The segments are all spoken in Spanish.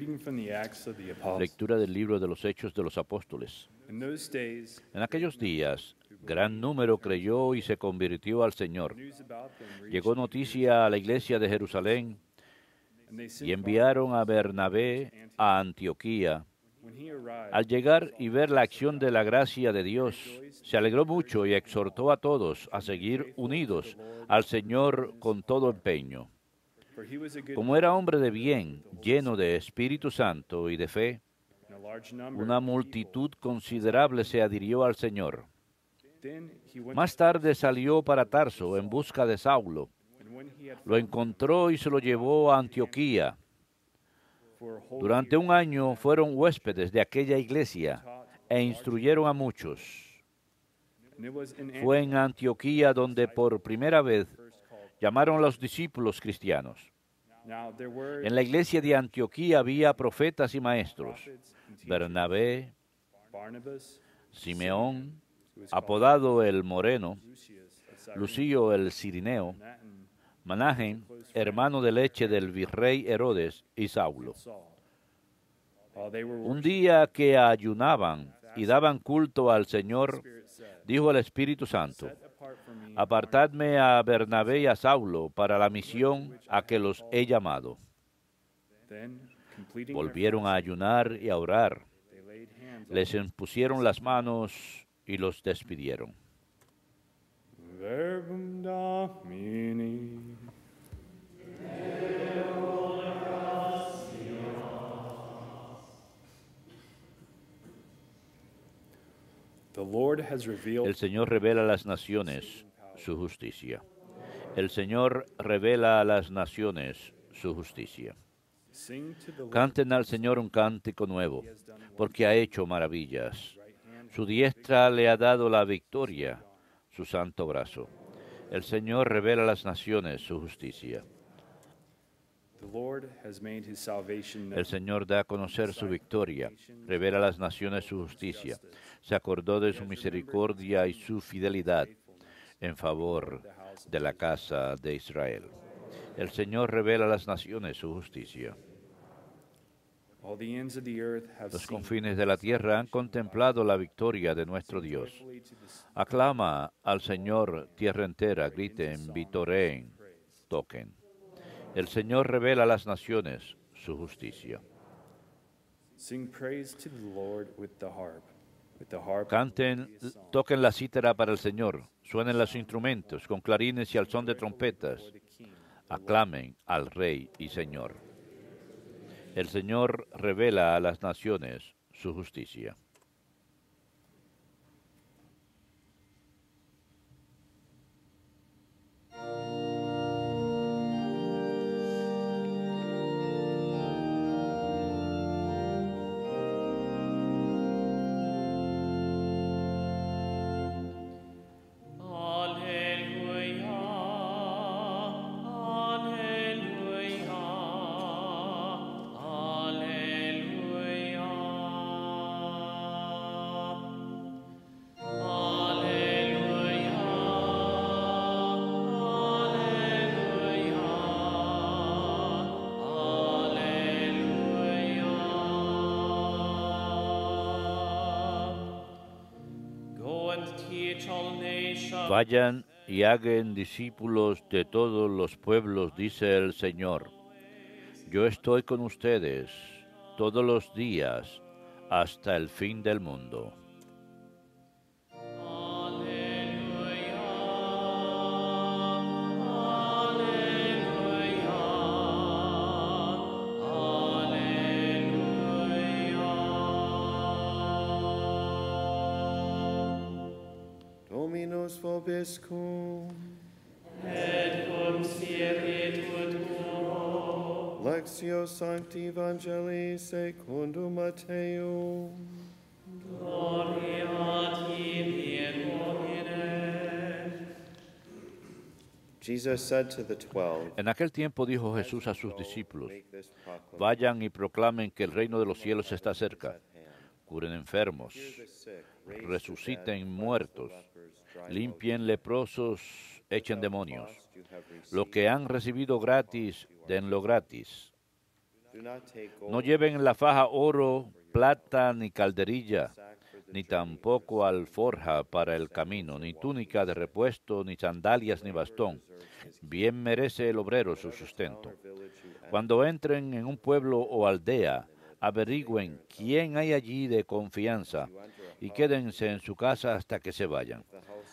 Reading from the Acts of the Apostles. Lectura del libro de los Hechos de los Apóstoles. In those days, En aquellos días, gran número creyó y se convirtió al Señor. news about them reached Llegó noticia a la iglesia de Jerusalén and they y sent enviaron a Bernabé a Antioquía. when he arrived. Al llegar y ver la acción de la gracia de Dios, se alegró mucho y exhortó a todos a seguir unidos al Señor con todo empeño. For he was a good Como era hombre de bien, lleno de Espíritu Santo y de fe, and a large number. una multitud considerable se adhirió al Señor. Then he went Más tarde salió para Tarso en busca de Saulo. and when he had Lo encontró y se lo llevó a Antioquía. for a whole Durante un año fueron huéspedes de aquella iglesia e instruyeron a muchos. and it was in Fue en Antioquía donde por primera vez llamaron a los discípulos cristianos. Now there were En la iglesia de Antioquía había profetas y maestros: prophets and teachers, Bernabé, Barnabas, Simeón, who was called apodado el Moreno, Lucius of Cyrene, Lucio el Cirineo, Manaen, Manahem, hermano de leche del virrey Herodes, y Saulo. Saul. While they were Un día que ayunaban y daban culto al Señor, Spirit said, dijo el Espíritu Santo: set apart for me apartadme a Bernabé y a Saulo para la misión a que los he llamado. then completing their Volvieron a fast, ayunar y a orar. they laid hands Les on impusieron las manos y los despidieron. them. Verbum Domini. The Lord has revealed El Señor revela a las naciones su justicia. El Señor revela a las naciones su justicia. Sing to the Lord. Canten al Señor un cántico nuevo, porque ha hecho maravillas. Su diestra le ha dado la victoria, su santo brazo. El Señor revela a las naciones su justicia. The Lord has made his salvation known. El Señor da a conocer su victoria, revela a las naciones su justicia. Se acordó de su misericordia y su fidelidad en favor de la casa de Israel. El Señor revela a las naciones su justicia. All the ends of the earth have Los seen confines de la tierra han contemplado la victoria de nuestro Dios. joyfully to the Aclama al Señor tierra entera, griten, vitoreen, toquen. El Señor revela a las naciones su justicia. Sing praise to the Lord with the harp. With the harp. Canten, toquen la cítara para el Señor, suenen los instrumentos con clarines y al son de trompetas. For the King. Aclamen al Rey y Señor. El Señor revela a las naciones su justicia. Alleluia, alleluia, alleluia. Alleluia, alleluia. Go and teach all nations. Vayan y hagan discípulos de todos los pueblos, dice el Señor. Yo estoy con ustedes todos los días hasta el fin del mundo. Dominus vobiscum. Et cum spiritu tuo. Lectio Sancti Evangelii secundum Matteum. Gloria a tibi, Domine. Jesus said to the 12, En aquel tiempo dijo Jesús a sus discípulos: make this proclamation vayan y proclamen que el reino de los cielos está cerca. Curen enfermos, the sick, raise the resuciten dead, muertos, cleanse the lepers, drive out limpien leprosos, echen demonios. cost you have Lo received. que han recibido gratis, denlo gratis. No lleven en la faja oro, plata, ni calderilla, ni tampoco alforja para el camino, ni túnica de repuesto, ni sandalias, ni bastón. Bien merece el obrero su sustento. Cuando entren en un pueblo o aldea, averigüen quién hay allí de confianza y quédense en su casa hasta que se vayan.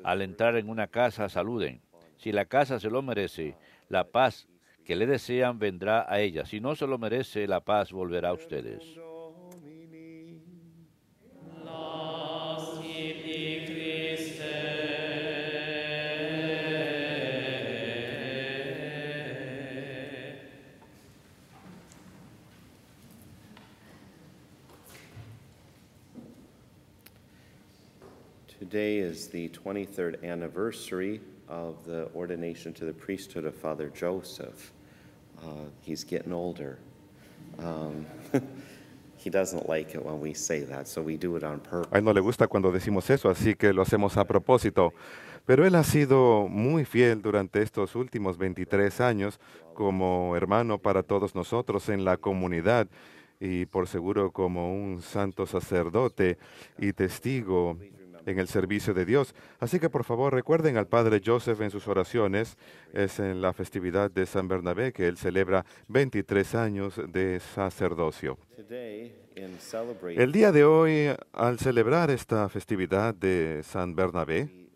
Al entrar en una casa, saluden. Si la casa se lo merece, la paz que le desean vendrá a ella. Si no se lo merece, la paz volverá a ustedes. Lascivi Christe. Today is the 23rd anniversary of the ordination to the priesthood of Father Joseph. He's getting older. He doesn't like it when we say that, so we do it on purpose. A él no le gusta cuando decimos eso, así que lo hacemos a propósito. Pero él ha sido muy fiel durante estos últimos 23 años como hermano para todos nosotros en la comunidad y por seguro como un santo sacerdote y testigo en el servicio de Dios. Así que por favor recuerden al Padre Joseph en sus oraciones. Es en la festividad de San Bernabé que él celebra 23 años de sacerdocio. El día de hoy, al celebrar esta festividad de San Bernabé,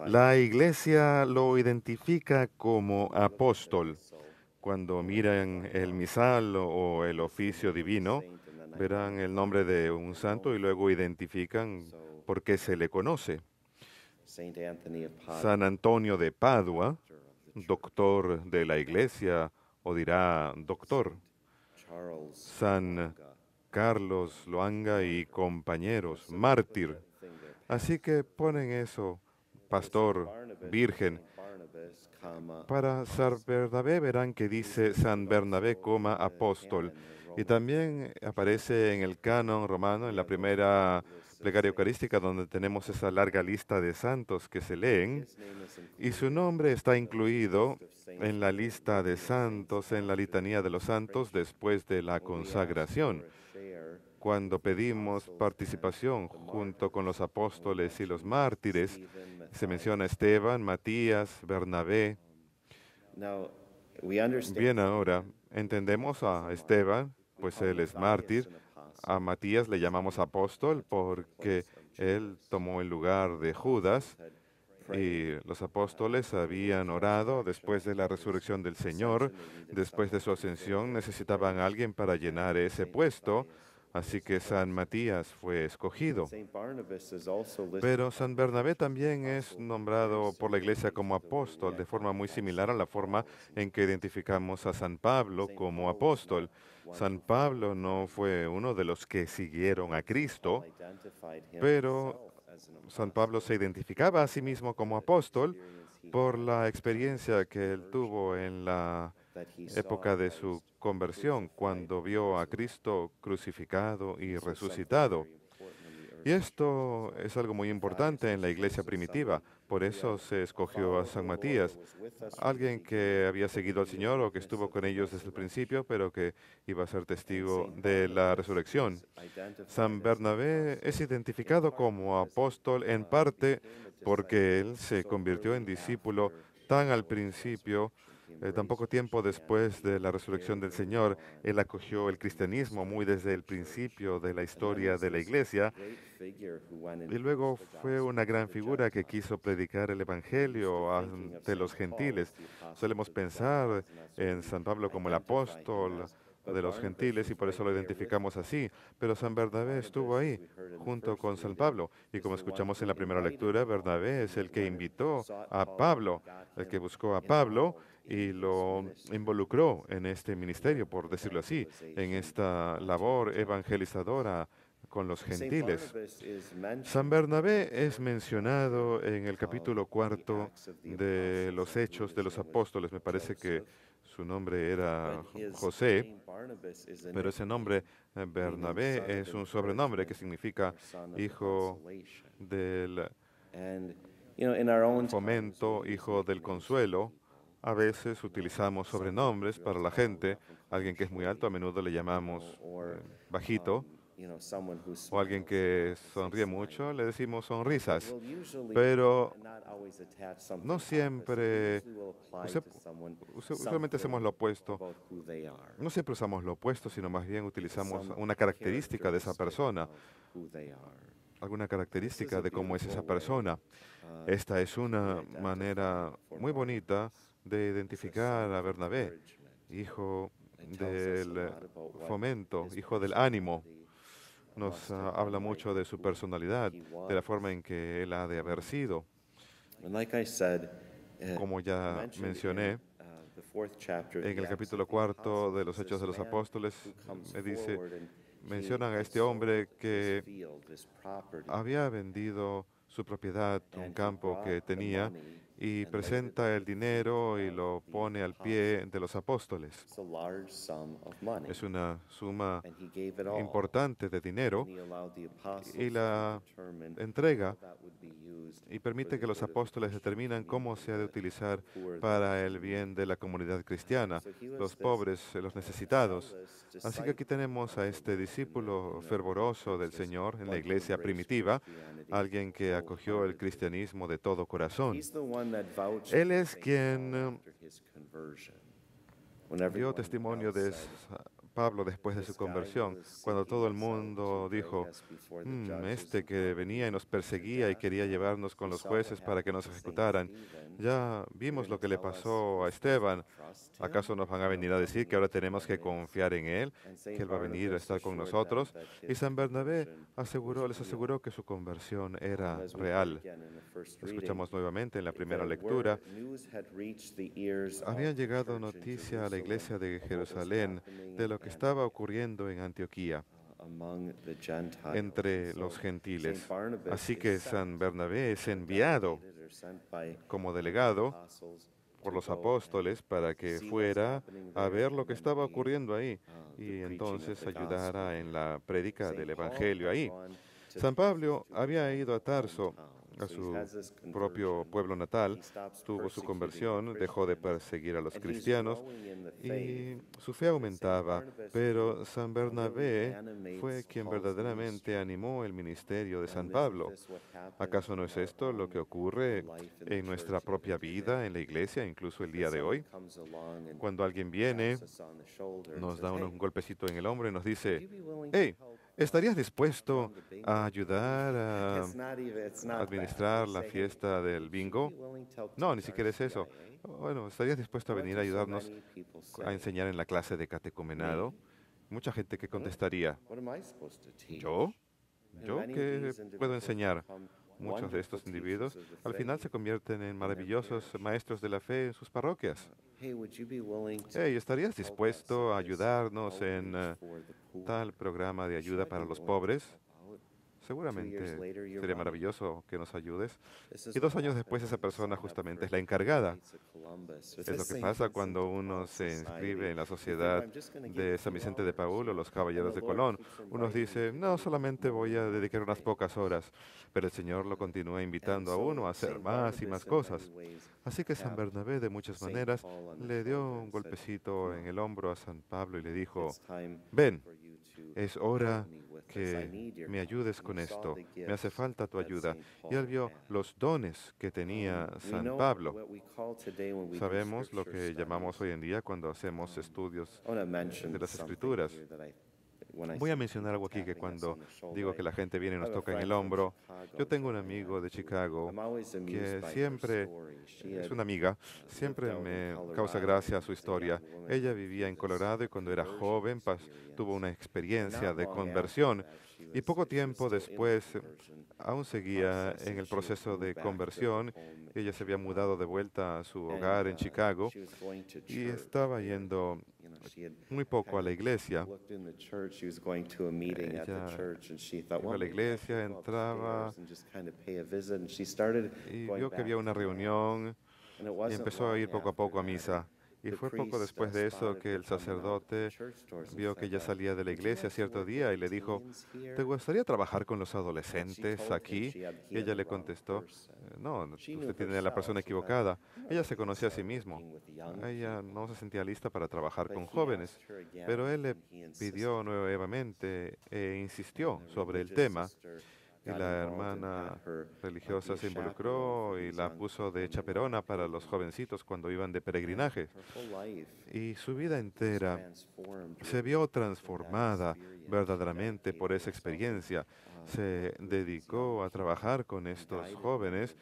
la Iglesia lo identifica como apóstol. Cuando miran el misal o el oficio divino, verán el nombre de un santo y luego identifican por qué se le conoce. San Antonio de Padua, doctor de la Iglesia, o dirá doctor. San Carlos Loanga y compañeros, mártir. Así que ponen eso, pastor, virgen. Para San Bernabé verán que dice San Bernabé, apóstol. Y también aparece en el canon romano, en la primera plegaria eucarística, donde tenemos esa larga lista de santos que se leen. Y su nombre está incluido en la lista de santos, en la litanía de los santos, después de la consagración. Cuando pedimos participación junto con los apóstoles y los mártires, se menciona Esteban, Matías, Bernabé. Bien, ahora entendemos a Esteban, pues él es mártir. A Matías le llamamos apóstol porque él tomó el lugar de Judas. Y los apóstoles habían orado después de la resurrección del Señor. Después de su ascensión necesitaban a alguien para llenar ese puesto. Así que San Matías fue escogido. Pero San Bernabé también es nombrado por la Iglesia como apóstol, de forma muy similar a la forma en que identificamos a San Pablo como apóstol. San Pablo no fue uno de los que siguieron a Cristo, pero San Pablo se identificaba a sí mismo como apóstol por la experiencia que él tuvo en la época de su conversión, cuando vio a Cristo crucificado y resucitado. Y esto es algo muy importante en la iglesia primitiva. Por eso se escogió a San Matías, alguien que había seguido al Señor o que estuvo con ellos desde el principio, pero que iba a ser testigo de la resurrección. San Bernabé es identificado como apóstol en parte porque él se convirtió en discípulo tan al principio. Tan poco tiempo después de la resurrección del Señor, él acogió el cristianismo muy desde el principio de la historia de la iglesia y luego fue una gran figura que quiso predicar el evangelio ante los gentiles. Solemos pensar en San Pablo como el apóstol de los gentiles y por eso lo identificamos así, pero San Bernabé estuvo ahí junto con San Pablo y como escuchamos en la primera lectura, Bernabé es el que invitó a Pablo, el que buscó a Pablo y lo involucró en este ministerio, por decirlo así, en esta labor evangelizadora con los gentiles. San Bernabé es mencionado en el capítulo 4 de los Hechos de los Apóstoles. Me parece que su nombre era José, pero ese nombre Bernabé es un sobrenombre que significa hijo del fomento, hijo del consuelo. A veces utilizamos sobrenombres para la gente. Alguien que es muy alto a menudo le llamamos bajito. O alguien que sonríe mucho le decimos sonrisas. Pero no siempre, usualmente hacemos lo opuesto. No siempre usamos lo opuesto, sino más bien utilizamos una característica de esa persona, alguna característica de cómo es esa persona. Esta es una manera muy bonita de identificar a Bernabé, hijo del fomento, hijo del ánimo. Nos habla mucho de su personalidad, de la forma en que él ha de haber sido. Como ya mencioné, en el capítulo 4 de los Hechos de los Apóstoles, mencionan a este hombre que había vendido su propiedad, un campo que tenía, y presenta el dinero y lo pone al pie de los apóstoles. Es una suma importante de dinero y la entrega y permite que los apóstoles determinan cómo se ha de utilizar para el bien de la comunidad cristiana, los pobres, los necesitados. Así que aquí tenemos a este discípulo fervoroso del Señor en la iglesia primitiva, alguien que acogió el cristianismo de todo corazón. Él es quien dio testimonio de Pablo después de su conversión, cuando todo el mundo dijo, este que venía y nos perseguía y quería llevarnos con los jueces para que nos ejecutaran. Ya vimos lo que le pasó a Esteban. ¿Acaso nos van a venir a decir que ahora tenemos que confiar en él, que él va a venir a estar con nosotros? Y San Bernabé les aseguró que su conversión era real. Escuchamos nuevamente en la primera lectura, había llegado noticia a la iglesia de Jerusalén de lo que estaba ocurriendo en Antioquía entre los gentiles. Así que San Bernabé es enviado como delegado por los apóstoles para que fuera a ver lo que estaba ocurriendo ahí y entonces ayudara en la prédica del Evangelio ahí. San Pablo había ido a Tarso, a su propio pueblo natal, tuvo su conversión, dejó de perseguir a los cristianos y su fe aumentaba, pero San Bernabé fue quien verdaderamente animó el ministerio de San Pablo. ¿Acaso no es esto lo que ocurre en nuestra propia vida, en la iglesia, incluso el día de hoy? Cuando alguien viene, nos da un golpecito en el hombro y nos dice, hey, ¿estarías dispuesto a ayudar a administrar la fiesta del bingo? No, ni siquiera es eso. Bueno, ¿estarías dispuesto a venir a ayudarnos a enseñar en la clase de catecumenado? Mucha gente que contestaría, ¿yo? ¿Yo qué puedo enseñar? Muchos de estos individuos al final se convierten en maravillosos maestros de la fe en sus parroquias. Hey, ¿estarías dispuesto a ayudarnos en tal programa de ayuda para los pobres? Seguramente sería maravilloso que nos ayudes. Y 2 años después esa persona justamente es la encargada. Es lo que pasa cuando uno se inscribe en la sociedad de San Vicente de Paúl o los Caballeros de Colón. Uno dice, no, solamente voy a dedicar unas pocas horas, pero el Señor lo continúa invitando a uno a hacer más y más cosas. Así que San Bernabé de muchas maneras le dio un golpecito en el hombro a San Pablo y le dijo, ven, es hora que me ayudes con esto, me hace falta tu ayuda. Y él vio los dones que tenía San Pablo. Sabemos lo que llamamos hoy en día cuando hacemos estudios de las Escrituras. Voy a mencionar algo aquí que cuando digo que la gente viene y nos toca en el hombro, yo tengo un amigo de Chicago que siempre, es una amiga, siempre me causa gracia su historia. Ella vivía en Colorado y cuando era joven tuvo una experiencia de conversión y poco tiempo después aún seguía en el proceso de conversión. Ella se había mudado de vuelta a su hogar en Chicago y estaba yendo muy poco a la iglesia. Ella iba a la iglesia, entraba y vio que había una reunión y empezó a ir poco a poco a misa. Y fue poco después de eso que el sacerdote vio que ella salía de la iglesia cierto día y le dijo, ¿te gustaría trabajar con los adolescentes aquí? Y ella le contestó, no, usted tiene a la persona equivocada. Ella se conocía a sí mismo. Ella no se sentía lista para trabajar con jóvenes, pero él le pidió nuevamente e insistió sobre el tema. Y la hermana religiosa se involucró y la puso de chaperona para los jovencitos cuando iban de peregrinaje. Y su vida entera se vio transformada verdaderamente por esa experiencia. Se dedicó a trabajar con estos jóvenes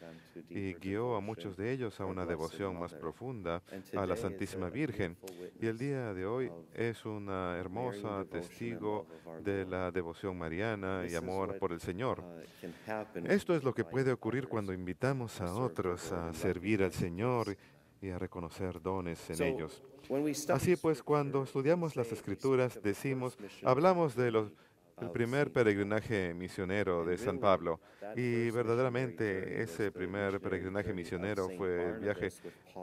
y guió a muchos de ellos a una devoción más profunda a la Santísima Virgen. Y el día de hoy es una hermosa testigo de la devoción mariana y amor por el Señor. Esto es lo que puede ocurrir cuando invitamos a otros a servir al Señor y a reconocer dones en ellos. Así pues, cuando estudiamos las Escrituras, hablamos de el primer peregrinaje misionero de San Pablo. Y verdaderamente ese primer peregrinaje misionero fue el viaje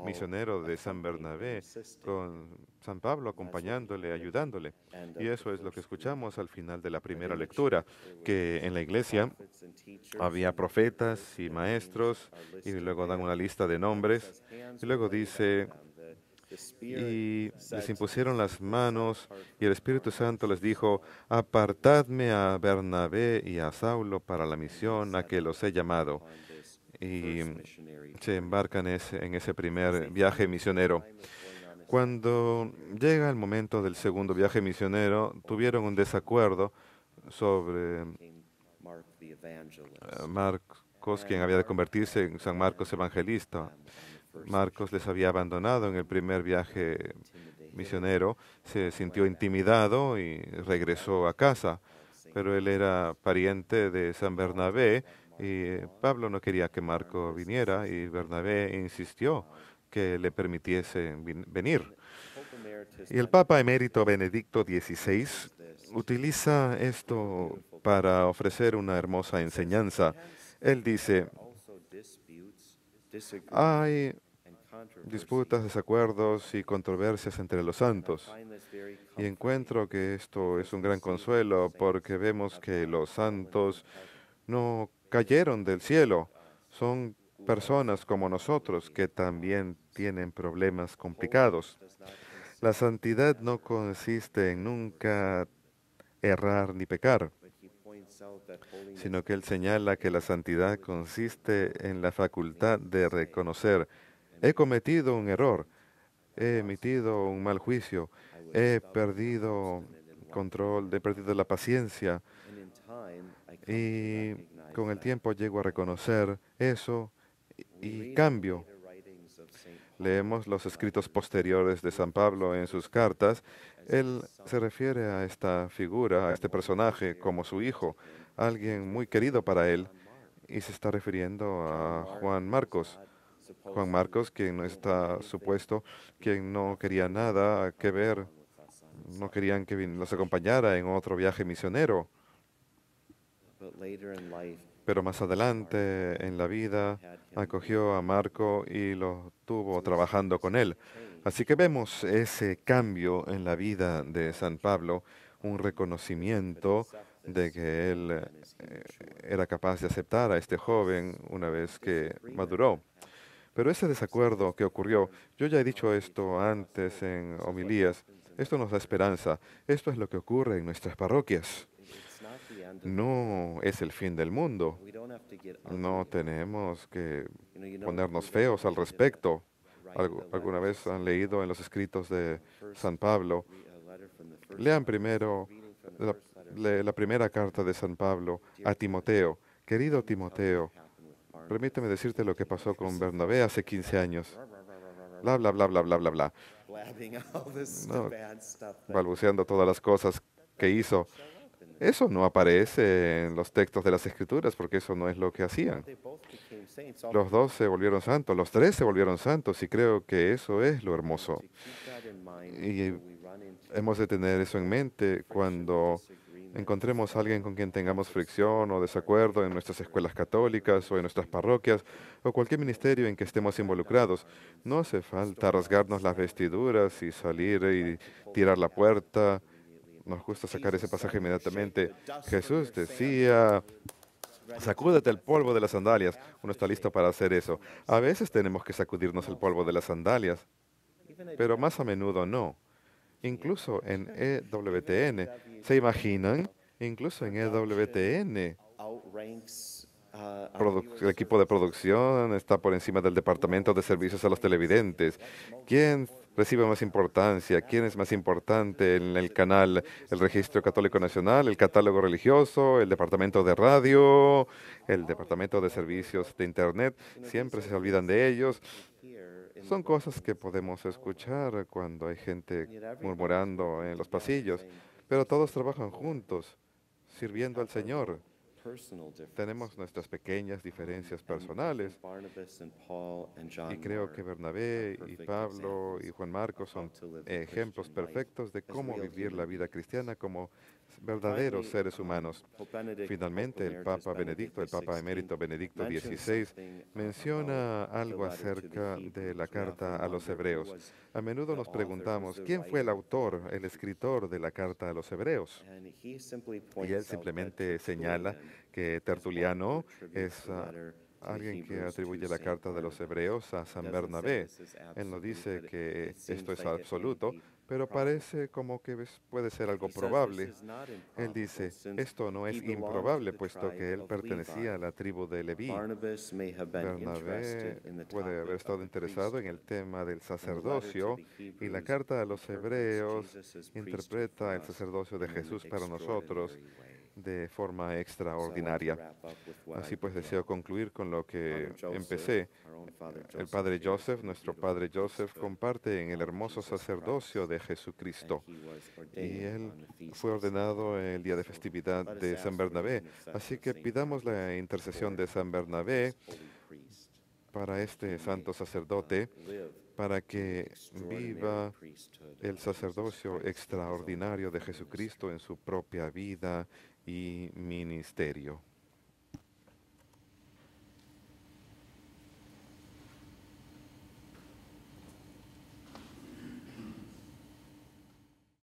misionero de San Bernabé, con San Pablo acompañándole, ayudándole. Y eso es lo que escuchamos al final de la primera lectura, que en la iglesia había profetas y maestros, y luego dan una lista de nombres, y luego dice, y les impusieron las manos, y el Espíritu Santo les dijo, apartadme a Bernabé y a Saulo para la misión a que los he llamado. Y se embarcan en ese primer viaje misionero. Cuando llega el momento del segundo viaje misionero, tuvieron un desacuerdo sobre Marcos, quien había de convertirse en San Marcos Evangelista. Marcos les había abandonado en el primer viaje misionero, se sintió intimidado y regresó a casa, pero él era pariente de San Bernabé y Pablo no quería que Marco viniera y Bernabé insistió que le permitiese venir. Y el Papa emérito Benedicto XVI utiliza esto para ofrecer una hermosa enseñanza. Él dice, hay disputas, desacuerdos y controversias entre los santos. Y encuentro que esto es un gran consuelo porque vemos que los santos no cayeron del cielo. Son personas como nosotros que también tienen problemas complicados. La santidad no consiste en nunca errar ni pecar, sino que él señala que la santidad consiste en la facultad de reconocer, he cometido un error, he emitido un mal juicio, he perdido control, he perdido la paciencia y con el tiempo llego a reconocer eso y cambio. Leemos los escritos posteriores de San Pablo en sus cartas. Él se refiere a esta figura, a este personaje, como su hijo, alguien muy querido para él, y se está refiriendo a Juan Marcos. Juan Marcos, quien no está supuesto, quien no quería nada que ver, no querían que los acompañara en otro viaje misionero. Pero más adelante en la vida acogió a Marco y lo tuvo trabajando con él. Así que vemos ese cambio en la vida de San Pablo, un reconocimiento de que él era capaz de aceptar a este joven una vez que maduró. Pero ese desacuerdo que ocurrió, yo ya he dicho esto antes en homilías, esto nos da esperanza. Esto es lo que ocurre en nuestras parroquias. No es el fin del mundo. No tenemos que ponernos feos al respecto. ¿Alguna vez han leído en los escritos de San Pablo? Lean primero la primera carta de San Pablo a Timoteo. Querido Timoteo, permíteme decirte lo que pasó con Bernabé hace 15 años. Bla, bla, bla, bla, bla, bla, bla. No, balbuceando todas las cosas que hizo. Eso no aparece en los textos de las Escrituras porque eso no es lo que hacían. Los dos se volvieron santos, los tres se volvieron santos y creo que eso es lo hermoso. Y hemos de tener eso en mente cuando encontremos a alguien con quien tengamos fricción o desacuerdo en nuestras escuelas católicas o en nuestras parroquias o cualquier ministerio en que estemos involucrados. No hace falta rasgarnos las vestiduras y salir y tirar la puerta. Nos gusta sacar ese pasaje inmediatamente. Jesús decía, sacúdete el polvo de las sandalias. Uno está listo para hacer eso. A veces tenemos que sacudirnos el polvo de las sandalias, pero más a menudo no. Incluso en EWTN, ¿se imaginan? Incluso en EWTN, el equipo de producción está por encima del departamento de servicios a los televidentes. ¿Quién recibe más importancia? ¿Quién es más importante en el canal? ¿El Registro Católico Nacional, el catálogo religioso, el departamento de radio, el departamento de servicios de Internet? Siempre se olvidan de ellos. Son cosas que podemos escuchar cuando hay gente murmurando en los pasillos, pero todos trabajan juntos, sirviendo al Señor. Tenemos nuestras pequeñas diferencias personales y creo que Bernabé y Pablo y Juan Marcos son ejemplos perfectos de cómo vivir la vida cristiana como verdaderos seres humanos. Finalmente, el Papa Benedicto, el Papa Emérito Benedicto XVI, menciona algo acerca de la carta a los hebreos. A menudo nos preguntamos, ¿quién fue el autor, el escritor de la carta a los hebreos? Y él simplemente señala que Tertuliano es alguien que atribuye la carta de los hebreos a San Bernabé. Él no dice que esto es absoluto, pero parece como que puede ser algo probable. Él dice, esto no es improbable, puesto que él pertenecía a la tribu de Leví. Bernabé puede haber estado interesado en el tema del sacerdocio, y la carta a los hebreos interpreta el sacerdocio de Jesús para nosotros de forma extraordinaria. Así pues, deseo concluir con lo que empecé. El Padre Joseph, nuestro Padre Joseph, comparte en el hermoso sacerdocio de Jesucristo. Y él fue ordenado el día de festividad de San Bernabé. Así que pidamos la intercesión de San Bernabé para este santo sacerdote, para que viva el sacerdocio extraordinario de Jesucristo en su propia vida y ministerio.